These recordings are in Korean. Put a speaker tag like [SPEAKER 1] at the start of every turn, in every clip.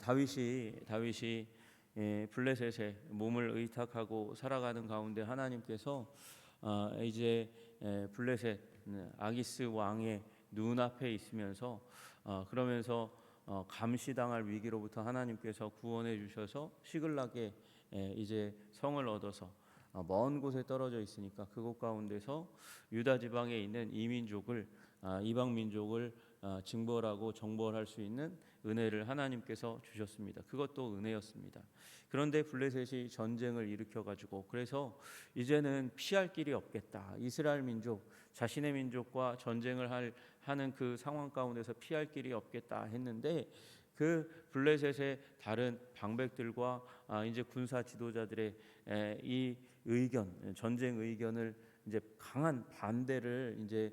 [SPEAKER 1] 다윗이 블레셋에 몸을 의탁하고 살아가는 가운데 하나님께서 이제 블레셋 아기스 왕의 눈앞에 있으면서 그러면서 감시당할 위기로부터 하나님께서 구원해 주셔서 시글락에 이제 성을 얻어서 먼 곳에 떨어져 있으니까 그곳 가운데서 유다 지방에 있는 이방 민족을 징벌하고 정벌할 수 있는 은혜를 하나님께서 주셨습니다. 그것도 은혜였습니다. 그런데 블레셋이 전쟁을 일으켜 가지고 그래서 이제는 피할 길이 없겠다. 이스라엘 민족 자신의 민족과 전쟁을 하는 그 상황 가운데서 피할 길이 없겠다 했는데 그 블레셋의 다른 방백들과 이제 군사 지도자들의 이 전쟁 의견을 이제 강한 반대를 이제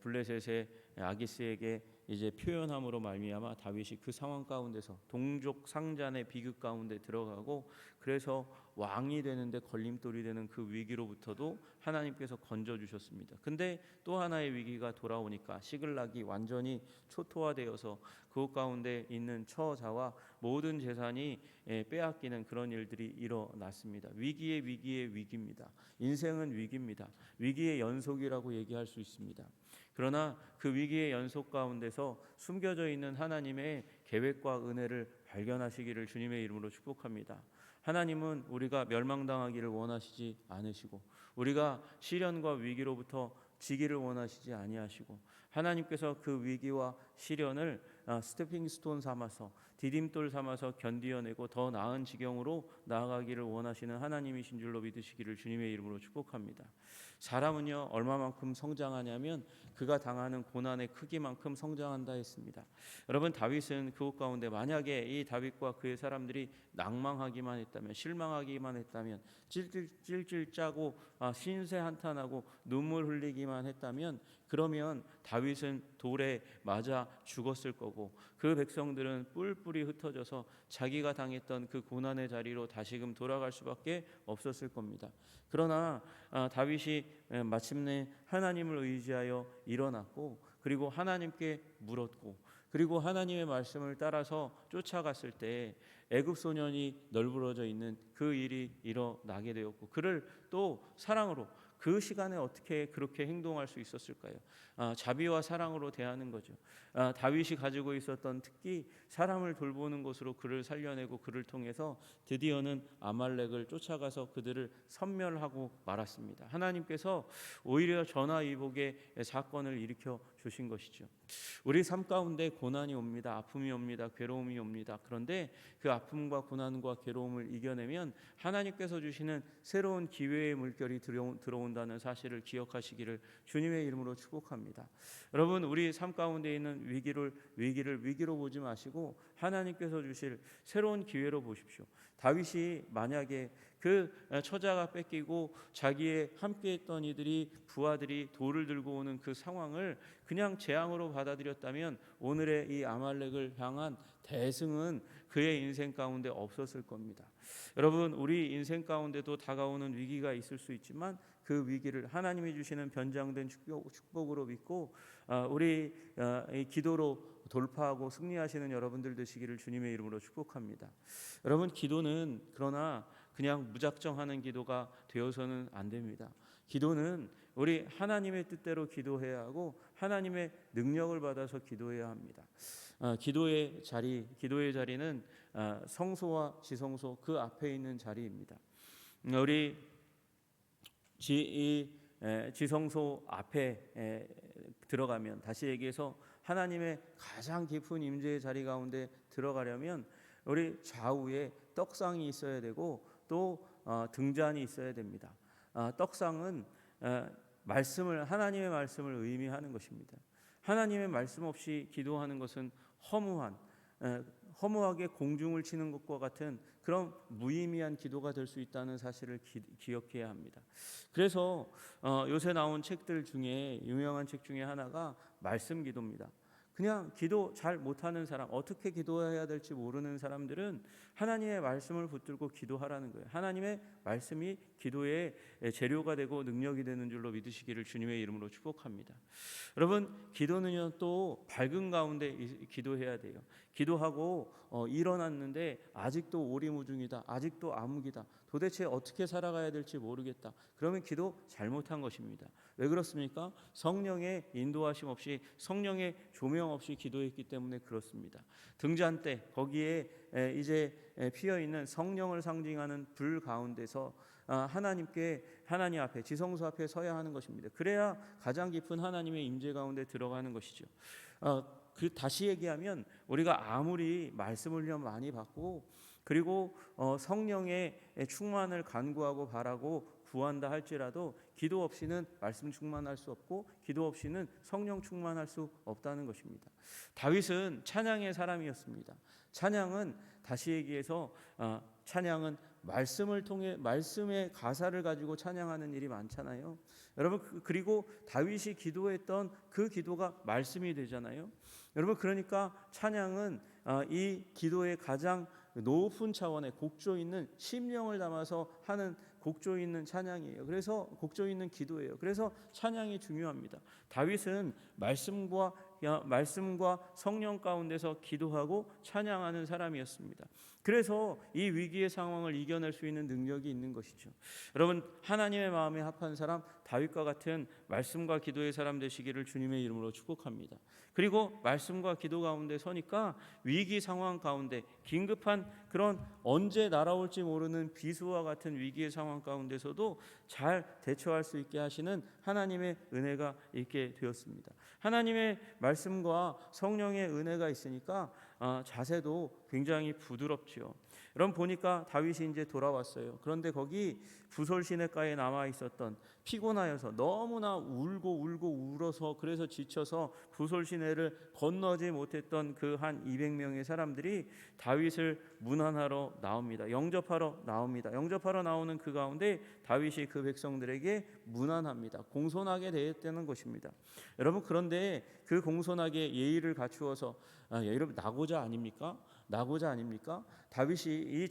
[SPEAKER 1] 블레셋의 아기스에게 이제 표현함으로 말미암아 다윗이 그 상황 가운데서 동족 상잔의 비극 가운데 들어가고 그래서 왕이 되는데 걸림돌이 되는 그 위기로부터도 하나님께서 건져 주셨습니다. 근데 또 하나의 위기가 돌아오니까 시글락이 완전히 초토화되어서 그 가운데 있는 처자와 모든 재산이 빼앗기는 그런 일들이 일어났습니다. 위기의 위기입니다. 인생은 위기입니다. 위기의 연속이라고 얘기할 수 있습니다. 그러나 그 위기의 연속 가운데서 숨겨져 있는 하나님의 계획과 은혜를 발견하시기를 주님의 이름으로 축복합니다. 하나님은 우리가 멸망당하기를 원하시지 않으시고 우리가 시련과 위기로부터 지기를 원하시지 아니하시고 하나님께서 그 위기와 시련을 스테핑 스톤 삼아서 디딤돌 삼아서 견디어내고 더 나은 지경으로 나아가기를 원하시는 하나님이신 줄로 믿으시기를 주님의 이름으로 축복합니다. 사람은요 얼마만큼 성장하냐면 그가 당하는 고난의 크기만큼 성장한다 했습니다. 여러분 다윗은 그곳 가운데 만약에 이 다윗과 그의 사람들이 낭망하기만 했다면 실망하기만 했다면 찔찔 짜고 신세 한탄하고 눈물 흘리기만 했다면 그러면 다윗은 돌에 맞아 죽었을 거고 그 백성들은 뿔뿔이 흩어져서 자기가 당했던 그 고난의 자리로 다시금 돌아갈 수밖에 없었을 겁니다. 그러나 다윗이 마침내 하나님을 의지하여 일어났고 그리고 하나님께 물었고 그리고 하나님의 말씀을 따라서 쫓아갔을 때 애굽 소년이 널브러져 있는 그 일이 일어나게 되었고 그를 또 사랑으로 그 시간에 어떻게 그렇게 행동할 수 있었을까요? 자비와 사랑으로 대하는 거죠. 다윗이 가지고 있었던 특기 사람을 돌보는 것으로 그를 살려내고 그를 통해서 드디어는 아말렉을 쫓아가서 그들을 섬멸하고 말았습니다. 하나님께서 오히려 전화위복의 사건을 일으켜 주신 것이죠. 우리 삶 가운데 고난이 옵니다. 아픔이 옵니다. 괴로움이 옵니다. 그런데 그 아픔과 고난과 괴로움을 이겨내면 하나님께서 주시는 새로운 기회의 물결이 들어온다는 사실을 기억하시기를 주님의 이름으로 축복합니다. 여러분 우리 삶 가운데 있는 위기를 위기로 보지 마시고 하나님께서 주실 새로운 기회로 보십시오. 다윗이 만약에 그 처자가 뺏기고 자기의 함께했던 부하들이 돌을 들고 오는 그 상황을 그냥 재앙으로 받아들였다면 오늘의 이 아말렉을 향한 대승은 그의 인생 가운데 없었을 겁니다. 여러분 우리 인생 가운데도 다가오는 위기가 있을 수 있지만 그 위기를 하나님이 주시는 변장된 축복으로 믿고 우리 기도로 돌파하고 승리하시는 여러분들 되시기를 주님의 이름으로 축복합니다. 여러분 기도는 그러나 그냥 무작정하는 기도가 되어서는 안 됩니다. 기도는 우리 하나님의 뜻대로 기도해야 하고 하나님의 능력을 받아서 기도해야 합니다. 기도의 자리는 성소와 지성소 그 앞에 있는 자리입니다. 우리 지성소 앞에 들어가면 다시 얘기해서 하나님의 가장 깊은 임재의 자리 가운데 들어가려면 우리 좌우에 떡상이 있어야 되고 또 등잔이 있어야 됩니다. 떡상은 하나님의 말씀을 의미하는 것입니다. 하나님의 말씀 없이 기도하는 것은 허무하게 공중을 치는 것과 같은 그런 무의미한 기도가 될 수 있다는 사실을 기억해야 합니다. 그래서 요새 나온 책들 중에 유명한 책 중에 하나가 말씀 기도입니다. 그냥 기도 잘 못하는 사람, 어떻게 기도해야 될지 모르는 사람들은 하나님의 말씀을 붙들고 기도하라는 거예요. 하나님의 말씀이 기도의 재료가 되고 능력이 되는 줄로 믿으시기를 주님의 이름으로 축복합니다. 여러분 기도는요 또 밝은 가운데 기도해야 돼요. 기도하고 일어났는데 아직도 오리무중이다. 아직도 암흑이다. 도대체 어떻게 살아가야 될지 모르겠다. 그러면 기도 잘못한 것입니다. 왜 그렇습니까? 성령의 인도하심 없이, 성령의 조명 없이 기도했기 때문에 그렇습니다. 등잔 때 거기에 이제 피어 있는 성령을 상징하는 불 가운데서 하나님 앞에, 지성소 앞에 서야 하는 것입니다. 그래야 가장 깊은 하나님의 임재 가운데 들어가는 것이죠. 다시 얘기하면 우리가 아무리 말씀 훈련 많이 받고 그리고 성령의 충만을 간구하고 바라고 구한다 할지라도 기도 없이는 말씀 충만할 수 없고 기도 없이는 성령 충만할 수 없다는 것입니다. 다윗은 찬양의 사람이었습니다. 찬양은 다시 얘기해서 찬양은 말씀을 통해, 말씀의 가사를 가지고 찬양하는 일이 많잖아요. 여러분, 그리고 다윗이 기도했던 그 기도가 말씀이 되잖아요. 여러분, 그러니까 찬양은 이 기도의 가장 높은 차원의 곡조 있는 심령을 담아서 하는 곡조 있는 찬양이에요. 그래서 곡조 있는 기도예요. 그래서 찬양이 중요합니다. 다윗은 말씀과 성령 가운데서 기도하고 찬양하는 사람이었습니다. 그래서 이 위기의 상황을 이겨낼 수 있는 능력이 있는 것이죠. 여러분, 하나님의 마음에 합한 사람, 다윗과 같은 말씀과 기도의 사람 되시기를 주님의 이름으로 축복합니다. 그리고 말씀과 기도 가운데 서니까 위기 상황 가운데, 긴급한 그런 언제 날아올지 모르는 비수와 같은 위기의 상황 가운데서도 잘 대처할 수 있게 하시는 하나님의 은혜가 있게 되었습니다. 하나님의 말씀과 성령의 은혜가 있으니까 자세도 굉장히 부드럽지요. 여러분, 보니까 다윗이 이제 돌아왔어요. 그런데 거기 부솔 시내가에 남아 있었던, 피곤하여서 너무나 울고 울어서, 그래서 지쳐서 부솔 시내를 건너지 못했던 그 한 200명의 사람들이 다윗을 문안하러 나옵니다. 영접하러 나옵니다. 영접하러 나오는 그 가운데 다윗이 그 백성들에게 문안합니다. 공손하게 대했다는 것입니다. 여러분, 그런데 그 공손하게 예의를 갖추어서, 여러분, 나고자 아닙니까? 나고자 아닙니까? 다윗이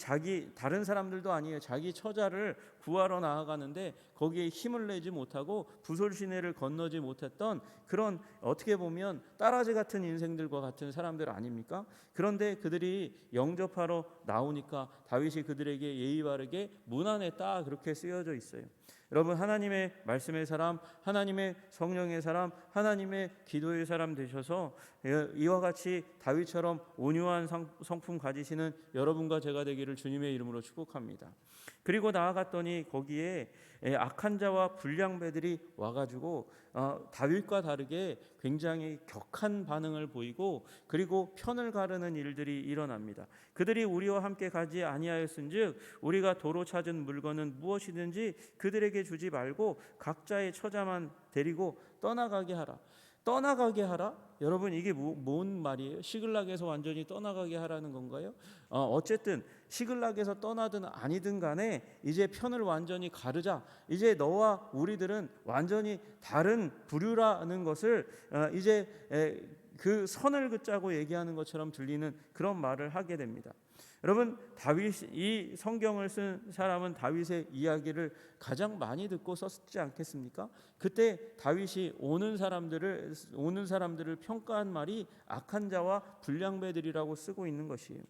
[SPEAKER 1] 다른 사람들도 아니에요. 자기 처자를 구하러 나아가는데 거기에 힘을 내지 못하고 부솔 시내를 건너지 못했던 그런, 어떻게 보면 따라지 같은 인생들과 같은 사람들 아닙니까? 그런데 그들이 영접하러 나오니까 다윗이 그들에게 예의 바르게 문안했다, 그렇게 쓰여져 있어요. 여러분, 하나님의 말씀의 사람, 하나님의 성령의 사람, 하나님의 기도의 사람 되셔서 이와 같이 다윗처럼 온유한 성품 가지시는 여러분과 제가 되기를 주님의 이름으로 축복합니다. 그리고 나아갔더니 거기에 악한 자와 불량배들이 와가지고 다윗과 다르게 굉장히 격한 반응을 보이고, 그리고 편을 가르는 일들이 일어납니다. 그들이 우리와 함께 가지 아니하였은즉 우리가 도로 찾은 물건은 무엇이든지 그들에게 주지 말고 각자의 처자만 데리고 떠나가게 하라. 떠나가게 하라? 여러분, 이게 뭔 말이에요? 시글락에서 완전히 떠나가게 하라는 건가요? 어쨌든 시글락에서 떠나든 아니든 간에 이제 편을 완전히 가르자. 이제 너와 우리들은 완전히 다른 부류라는 것을 이제 그 선을 긋자고 얘기하는 것처럼 들리는 그런 말을 하게 됩니다. 여러분, 이 성경을 쓴 사람은 다윗의 이야기를 가장 많이 듣고 썼지 않겠습니까? 그때 다윗이 오는 사람들을 평가한 말이 악한 자와 불량배들이라고 쓰고 있는 것이에요.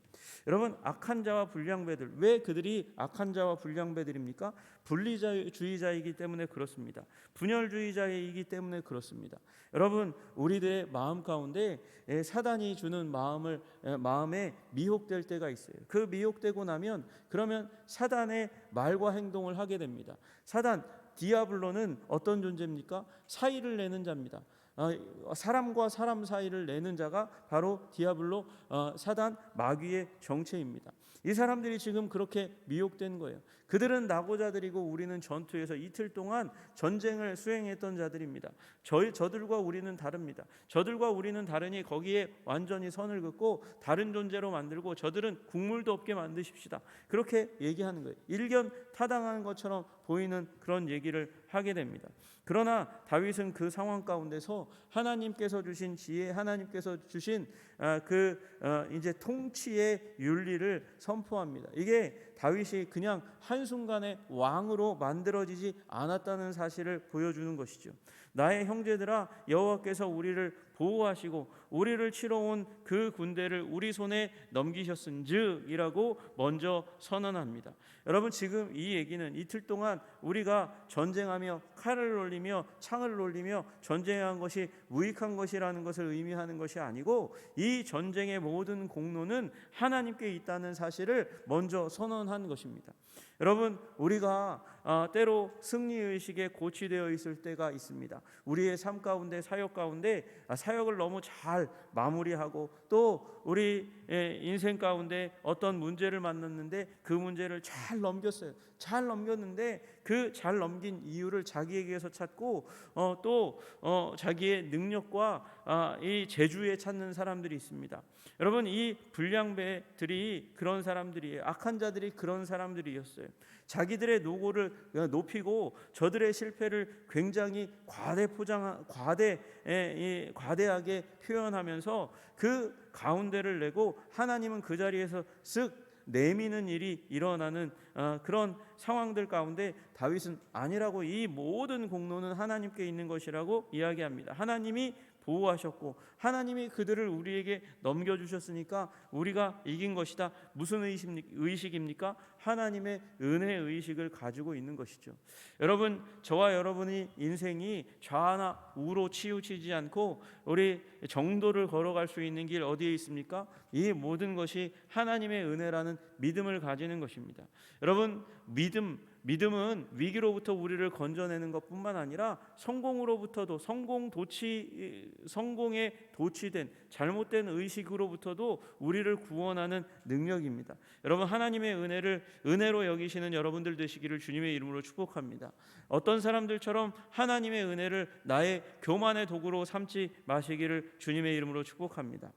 [SPEAKER 1] 여러분, 악한 자와 불량배들, 왜 그들이 악한 자와 불량배들입니까? 분리주의자이기 때문에 그렇습니다. 분열주의자이기 때문에 그렇습니다. 여러분, 우리들의 마음 가운데 사단이 주는 마음에 미혹될 때가 있어요. 그 미혹되고 나면 그러면 사단의 말과 행동을 하게 됩니다. 디아블로는 어떤 존재입니까? 사이를 내는 자입니다. 사람과 사람 사이를 내는 자가 바로 디아블로, 사단, 마귀의 정체입니다. 이 사람들이 지금 그렇게 미혹된 거예요. 그들은 낙오자들이고 우리는 전투에서 이틀 동안 전쟁을 수행했던 자들입니다. 저들과 우리는 다릅니다. 저들과 우리는 다르니 거기에 완전히 선을 긋고 다른 존재로 만들고 저들은 국물도 없게 만드십시다. 그렇게 얘기하는 거예요. 일견 타당하는 것처럼 보이는 그런 얘기를 하게 됩니다. 그러나 다윗은 그 상황 가운데서 하나님께서 주신 지혜, 하나님께서 주신 이제 통치의 윤리를 선포합니다. 이게 다윗이 그냥 한순간에 왕으로 만들어지지 않았다는 사실을 보여주는 것이죠. 나의 형제들아, 여호와께서 우리를 보호하시고 우리를 치러 온 그 군대를 우리 손에 넘기셨은즉이라고 먼저 선언합니다. 여러분, 지금 이 얘기는 이틀 동안 우리가 전쟁하며 칼을 놀리며 창을 놀리며 전쟁한 것이 무익한 것이라는 것을 의미하는 것이 아니고, 이 전쟁의 모든 공로는 하나님께 있다는 사실을 먼저 선언한 것입니다. 여러분, 우리가 때로 승리의식에 고취되어 있을 때가 있습니다. 우리의 삶 가운데, 사역 가운데 사역을 너무 잘 마무리하고, 또 우리 인생 가운데 어떤 문제를 만났는데 그 문제를 잘 넘겼어요. 잘 넘겼는데 그 잘 넘긴 이유를 자기에게서 찾고 또 자기의 능력과 이 재주에 찾는 사람들이 있습니다. 여러분, 이 불량배들이 그런 사람들이에요. 악한 자들이 그런 사람들이었어요. 자기들의 노고를 높이고 저들의 실패를 굉장히 과대하게 표현하면서 그 가운데를 내고 하나님은 그 자리에서 쓱 내미는 일이 일어나는 그런 상황들 가운데 다윗은 아니라고, 이 모든 공로는 하나님께 있는 것이라고 이야기합니다. 하나님이 보호하셨고 하나님이 그들을 우리에게 넘겨주셨으니까 우리가 이긴 것이다. 무슨 의식입니까? 하나님의 은혜의 의식을 가지고 있는 것이죠. 여러분, 저와 여러분의 인생이 좌나 우로 치우치지 않고 우리 정도를 걸어갈 수 있는 길 어디에 있습니까? 이 모든 것이 하나님의 은혜라는 믿음을 가지는 것입니다. 여러분, 믿음은 위기로부터 우리를 건져내는 것뿐만 아니라 성공으로부터도, 성공에 도취된 잘못된 의식으로부터도 우리를 구원하는 능력입니다. 여러분, 하나님의 은혜로 여기시는 여러분들 되시기를 주님의 이름으로 축복합니다. 어떤 사람들처럼 하나님의 은혜를 나의 교만의 도구로 삼지 마시기를 주님의 이름으로 축복합니다.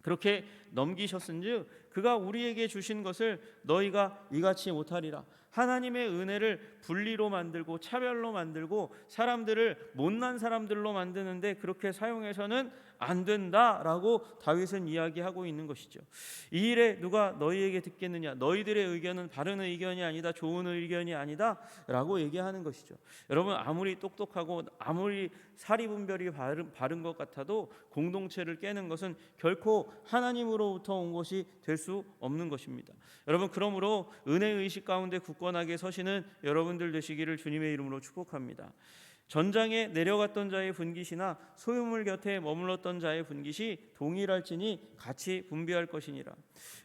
[SPEAKER 1] 그렇게 넘기셨은즉 그가 우리에게 주신 것을 너희가 이같이 못하리라. 하나님의 은혜를 분리로 만들고 차별로 만들고 사람들을 못난 사람들로 만드는데 그렇게 사용해서는 안 된다라고 다윗은 이야기하고 있는 것이죠. 이 일에 누가 너희에게 듣겠느냐? 너희들의 의견은 바른 의견이 아니다, 좋은 의견이 아니다 라고 얘기하는 것이죠. 여러분, 아무리 똑똑하고 아무리 사리분별이 바른 것 같아도 공동체를 깨는 것은 결코 하나님으로부터 온 것이 될 수 없는 것입니다. 여러분, 그러므로 은혜의식 가운데 굳건하게 서시는 여러분들 되시기를 주님의 이름으로 축복합니다. 전장에 내려갔던 자의 분깃이나 소유물 곁에 머물렀던 자의 분깃이 동일할지니 같이 분배할 것이니라.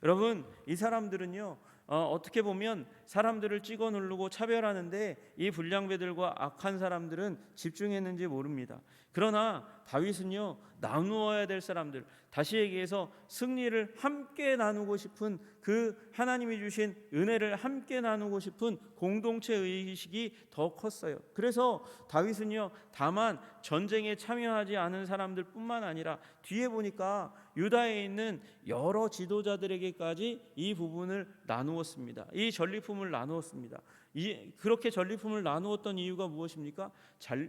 [SPEAKER 1] 여러분, 이 사람들은요, 어떻게 보면 사람들을 찍어 누르고 차별하는데 이 불량배들과 악한 사람들은 집중했는지 모릅니다. 그러나 다윗은요, 나누어야 될 사람들, 다시 얘기해서 승리를 함께 나누고 싶은, 그 하나님이 주신 은혜를 함께 나누고 싶은 공동체 의식이 더 컸어요. 그래서 다윗은요, 다만 전쟁에 참여하지 않은 사람들 뿐만 아니라 뒤에 보니까 유다에 있는 여러 지도자들에게까지 이 부분을 나누었습니다. 이 전리품을 나누었습니다. 그렇게 전리품을 나누었던 이유가 무엇입니까?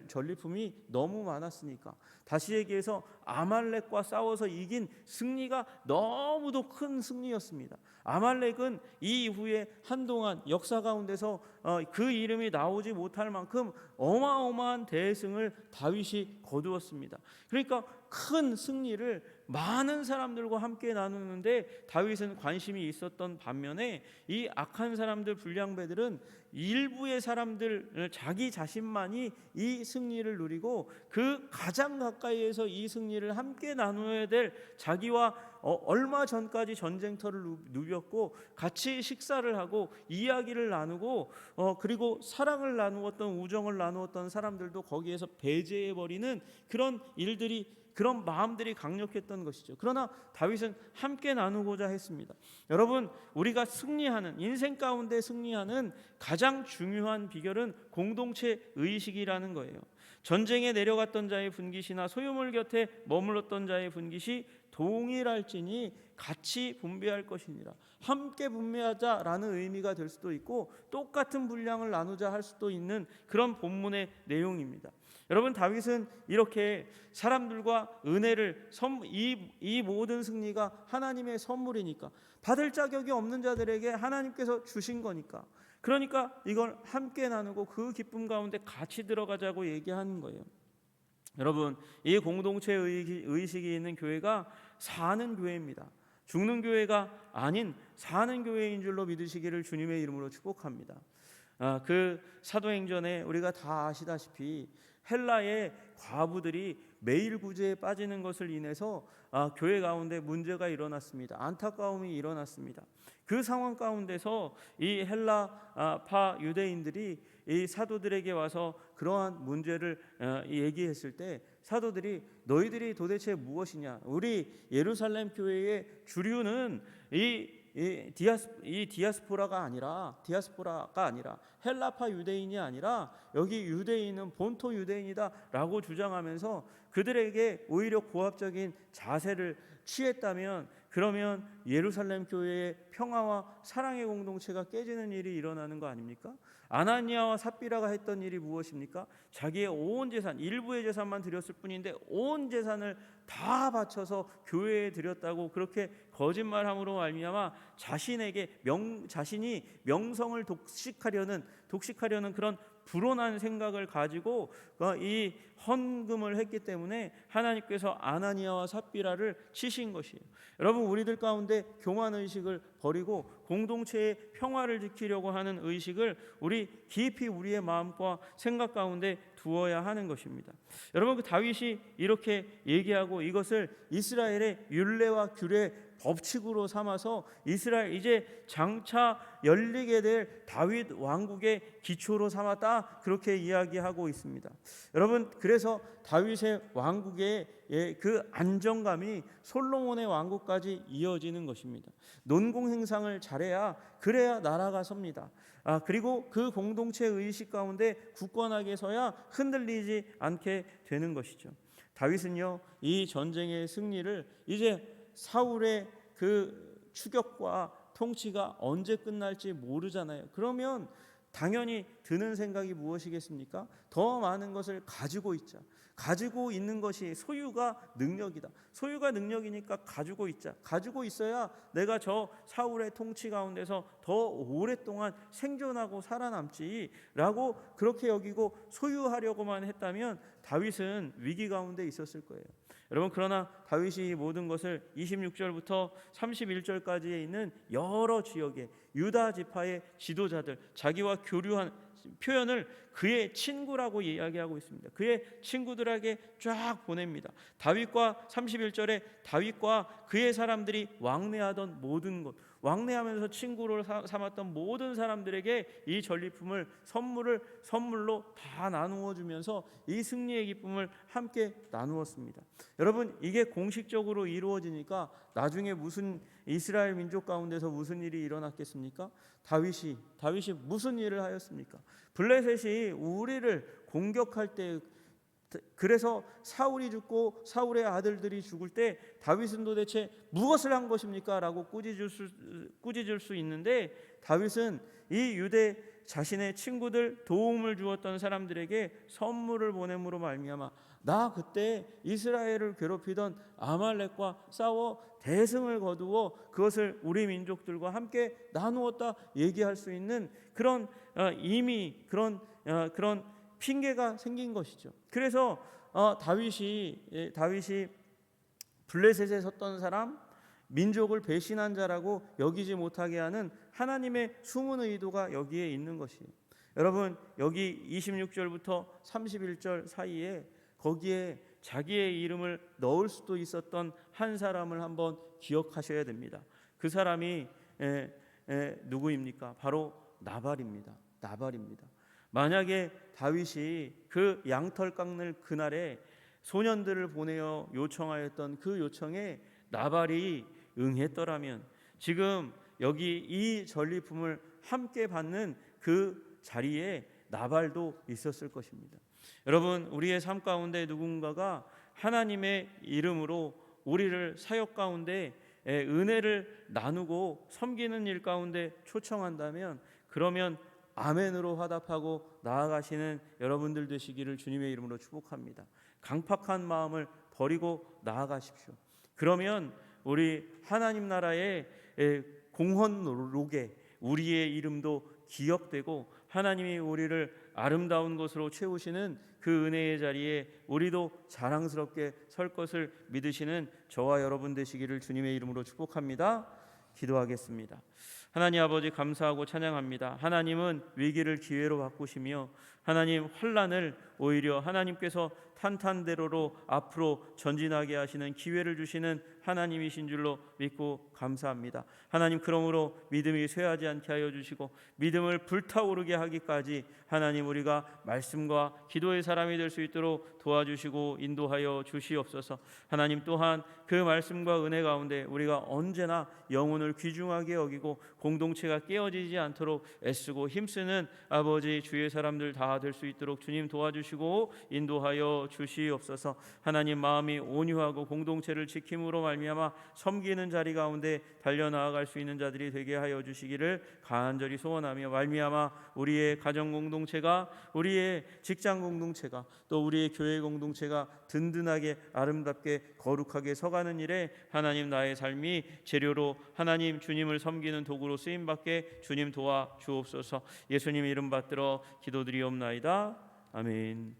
[SPEAKER 1] 전리품이 너무 많았으니까. 다시 얘기해서 아말렉과 싸워서 이긴 승리가 너무도 큰 승리였습니다. 아말렉은 이 이후에 한동안 역사 가운데서 그 이름이 나오지 못할 만큼 어마어마한 대승을 다윗이 거두었습니다. 그러니까 큰 승리를 많은 사람들과 함께 나누는데 다윗은 관심이 있었던 반면에 이 악한 사람들, 불량배들은 일부의 사람들, 자기 자신만이 이 승리를 누리고 그 가장 가까이에서 이 승리를 함께 나누어야 될 자기와 얼마 전까지 전쟁터를 누볐고 같이 식사를 하고 이야기를 나누고 그리고 사랑을 나누었던, 우정을 나누었던 사람들도 거기에서 배제해버리는 그런 일들이, 그런 마음들이 강력했던 것이죠. 그러나 다윗은 함께 나누고자 했습니다. 여러분, 우리가 승리하는, 인생 가운데 승리하는 가장 중요한 비결은 공동체 의식이라는 거예요. 전쟁에 내려갔던 자의 분깃이나 소유물 곁에 머물렀던 자의 분깃이 동일할지니 같이 분배할 것이니라. 함께 분배하자라는 의미가 될 수도 있고 똑같은 분량을 나누자 할 수도 있는 그런 본문의 내용입니다. 여러분, 다윗은 이렇게 사람들과 은혜를, 이 모든 승리가 하나님의 선물이니까, 받을 자격이 없는 자들에게 하나님께서 주신 거니까, 그러니까 이걸 함께 나누고 그 기쁨 가운데 같이 들어가자고 얘기하는 거예요. 여러분, 이 공동체 의식이 있는 교회가 사는 교회입니다. 죽는 교회가 아닌 사는 교회인 줄로 믿으시기를 주님의 이름으로 축복합니다. 그 사도행전에 우리가 다 아시다시피 헬라의 과부들이 매일 구제에 빠지는 것을 인해서 교회 가운데 문제가 일어났습니다. 안타까움이 일어났습니다. 그 상황 가운데서 이 헬라파 유대인들이 이 사도들에게 와서 그러한 문제를 얘기했을 때 사도들이 너희들이 도대체 무엇이냐? 우리 예루살렘 교회의 주류는 이 디아스포라가 아니라 헬라파 유대인이 아니라 여기 유대인은 본토 유대인이다라고 주장하면서 그들에게 오히려 고압적인 자세를 취했다면, 그러면 예루살렘 교회의 평화와 사랑의 공동체가 깨지는 일이 일어나는 거 아닙니까? 아나니아와 삽비라가 했던 일이 무엇입니까? 자기의 온 재산, 일부의 재산만 드렸을 뿐인데 온 재산을 다 바쳐서 교회에 드렸다고 그렇게 거짓말함으로 말미암아 자신이 명성을 독식하려는 그런 불온한 생각을 가지고 이 헌금을 했기 때문에 하나님께서 아나니아와 삽비라를 치신 것이에요. 여러분, 우리들 가운데 교만 의식을 버리고 공동체의 평화를 지키려고 하는 의식을 우리 깊이 우리의 마음과 생각 가운데 두어야 하는 것입니다. 여러분, 그 다윗이 이렇게 얘기하고 이것을 이스라엘의 율례와 규례 법칙으로 삼아서 이스라엘 이제 장차 열리게 될 다윗 왕국의 기초로 삼았다, 그렇게 이야기하고 있습니다. 여러분, 그래서 다윗의 왕국의 그 안정감이 솔로몬의 왕국까지 이어지는 것입니다. 논공 행상을 그래야 나라가 섭니다. 그리고 그 공동체 의식 가운데 굳건하게 서야 흔들리지 않게 되는 것이죠. 다윗은요, 이 전쟁의 승리를 이제 사울의 그 추격과 통치가 언제 끝날지 모르잖아요. 그러면 당연히 드는 생각이 무엇이겠습니까? 더 많은 것을 가지고 있자. 가지고 있는 것이 소유가 능력이다. 소유가 능력이니까 가지고 있자. 가지고 있어야 내가 저 사울의 통치 가운데서 더 오랫동안 생존하고 살아남지라고 그렇게 여기고 소유하려고만 했다면 다윗은 위기 가운데 있었을 거예요. 여러분, 그러나 다윗이 모든 것을 26절부터 31절까지에 있는 여러 지역의 유다 지파의 지도자들, 자기와 교류한 표현을 그의 친구라고 이야기하고 있습니다. 그의 친구들에게 쫙 보냅니다. 31절에 다윗과 그의 사람들이 왕래하던 모든 것, 왕래하면서 친구로 삼았던 모든 사람들에게 이 전리품을 선물로 다 나누어 주면서 이 승리의 기쁨을 함께 나누었습니다. 여러분, 이게 공식적으로 이루어지니까 나중에 무슨 이스라엘 민족 가운데서 무슨 일이 일어났겠습니까? 다윗이 무슨 일을 하였습니까? 블레셋이 우리를 공격할 때, 그래서 사울이 죽고 사울의 아들들이 죽을 때 다윗은 도대체 무엇을 한 것입니까? 라고 꾸짖을 수 있는데, 다윗은 이 유대 자신의 친구들, 도움을 주었던 사람들에게 선물을 보냄으로 말미암아 나 그때 이스라엘을 괴롭히던 아말렉과 싸워 대승을 거두어 그것을 우리 민족들과 함께 나누었다 얘기할 수 있는 그런 이미 그런 핑계가 생긴 것이죠. 그래서 다윗이 블레셋에 섰던 사람, 민족을 배신한 자라고 여기지 못하게 하는 하나님의 숨은 의도가 여기에 있는 것이에요. 여러분, 여기 26절부터 31절 사이에 거기에 자기의 이름을 넣을 수도 있었던 한 사람을 한번 기억하셔야 됩니다. 그 사람이 누구입니까? 바로 나발입니다. 만약에 다윗이 그 양털 깎는 그날에 소년들을 보내어 요청하였던 그 요청에 나발이 응했더라면 지금 여기 이 전리품을 함께 받는 그 자리에 나발도 있었을 것입니다. 여러분, 우리의 삶 가운데 누군가가 하나님의 이름으로 우리를 사역 가운데 은혜를 나누고 섬기는 일 가운데 초청한다면, 그러면 아멘으로 화답하고 나아가시는 여러분들 되시기를 주님의 이름으로 축복합니다. 강팍한 마음을 버리고 나아가십시오. 그러면 우리 하나님 나라의 공헌록에 우리의 이름도 기억되고 하나님이 우리를 아름다운 것으로 채우시는 그 은혜의 자리에 우리도 자랑스럽게 설 것을 믿으시는 저와 여러분 되시기를 주님의 이름으로 축복합니다. 기도하겠습니다. 하나님 아버지 감사하고 찬양합니다. 하나님은 위기를 기회로 바꾸시며 하나님 환난을 오히려 하나님께서 탄탄대로로 앞으로 전진하게 하시는 기회를 주시는 하나님이신 줄로 믿고 감사합니다. 하나님 그러므로 믿음이 쇠하지 않게 하여 주시고 믿음을 불타오르게 하기까지 하나님 우리가 말씀과 기도의 사람이 될 수 있도록 도와주시고 인도하여 주시옵소서. 하나님 또한 그 말씀과 은혜 가운데 우리가 언제나 영혼을 귀중하게 여기고 공동체가 깨어지지 않도록 애쓰고 힘쓰는 아버지 주의 사람들 다 될 수 있도록 주님 도와주시고 인도하여 주시옵소서. 하나님 마음이 온유하고 공동체를 지킴으로 말미암아 섬기는 자리 가운데 달려나아갈 수 있는 자들이 되게 하여 주시기를 간절히 소원하며 말미암아 우리의 가정 공동체가 우리의 직장 공동체가 또 우리의 교회 공동체가 든든하게 아름답게 거룩하게 서가는 일에 하나님 나의 삶이 재료로 하나님 주님을 섬기는 도구로 쓰임받게 주님 도와 주옵소서. 예수님 이름 받들어 기도드리옵나이다. 아멘.